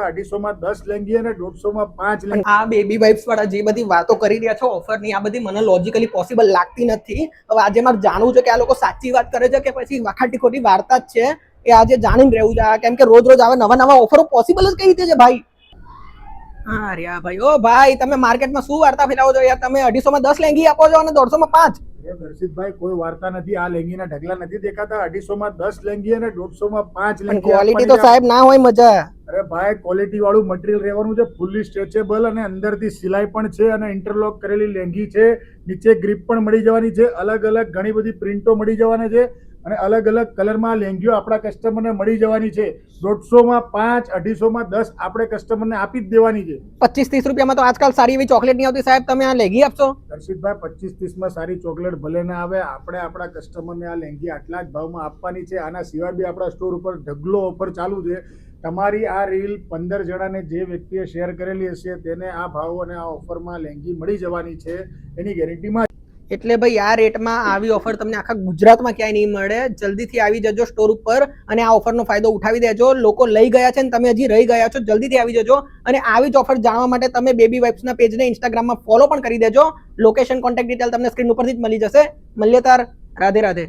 250 માં 10 લેંગી અને 150 માં 5 લેંગી. આ બેબી વાઇપ્સ વાળા જે બધી વાતો કરી રહ્યા છો ઓફર ની, આ બધી મને લોજિકલી પોસિબલ લાગતી નથી. હવે આજે મારે જાણવું છે કે આ લોકો સાચી વાત કરે છે કે પછી વાખાટી ખોટી વાર્તા જ છે, એ આજે જાણીને રહેવું છે. કેમ કે રોજ રોજ આવે નવા ઓફરો પોસિબલ જ કઈ રીતે છે ભાઈ? હા રહ્યા ભાઈ. ઓ ભાઈ, તમે માર્કેટમાં શું વાર્તા ફેલાવો છો યાર? તમે 250 માં 10 લેંગી આપો છો અને 150 માં 5. દર્શિતભાઈ, કોઈ વાર્તા નથી. આ લેંગીના ઢગલા નથી દેખાતા. 250 માં 10 લેંગી અને 150 માં 5 લેંગી. ક્વોલિટી તો સાહેબ ના હોય મજા. અરે ભાઈ, ક્વોલિટી વાળું મટીરિયલ રહેવાનું છે, ફૂલી સ્ટ્રેચેબલ અને અંદરથી સિલાઈ પણ છે અને ઇન્ટરલોક કરેલી લેંગી છે. નીચે ગ્રીપ પણ મળી જવાની છે. અલગ અલગ ઘણી બધી પ્રિન્ટો મળી જવાની છે અને અલગ અલગ કલરમાં લેંગીઓ આપણા કસ્ટમરને મળી જવાની છે. 150 માં 5, 250 માં 10 આપણે કસ્ટમરને આપી જ દેવાની છે. 25-30 રૂપિયામાં તો આજકાલ સારી એવી ચોકલેટ નહીં આવતી સાહેબ, તમે આ લેંગી આપશો? દર્શિતભાઈ, 25-30 માં સારી ચોકલેટ ભલે ના આવે, આપણે આપણા કસ્ટમરને આ લેંગી આટલા જ ભાવમાં આપવાની છે. આના સિવાય બી આપણા સ્ટોર ઉપર ઢગલો ઓફર ચાલુ છે. તમારી આ રીલ 15 જણાને જે વ્યક્તિએ શેર કરેલી હશે તેને આ ભાવ અને આ ઓફરમાં લેંગી મળી જવાની છે, એની ગેરંટીમાં. એટલે ભાઈ આ રેટમાં આવી ઓફર તમને આખા ગુજરાતમાં ક્યાંય નહીં મળે. જલ્દીથી આવી જજો સ્ટોર ઉપર અને આ ઓફરનો ફાયદો ઉઠાવી દેજો. લોકો લઈ ગયા છે ને તમે હજી રહી ગયા છો, જલ્દીથી આવી જજો. અને આવી જ ઓફર જાણવા માટે તમે બેબી વાઇપ્સના પેજને ઇન્સ્ટાગ્રામમાં ફોલો પણ કરી દેજો. લોકેશન, કોન્ટેક્ટ ડિટેલ તમને સ્ક્રીન ઉપરથી જ મળી જશે. મળીએ તાર. રાધે રાધે.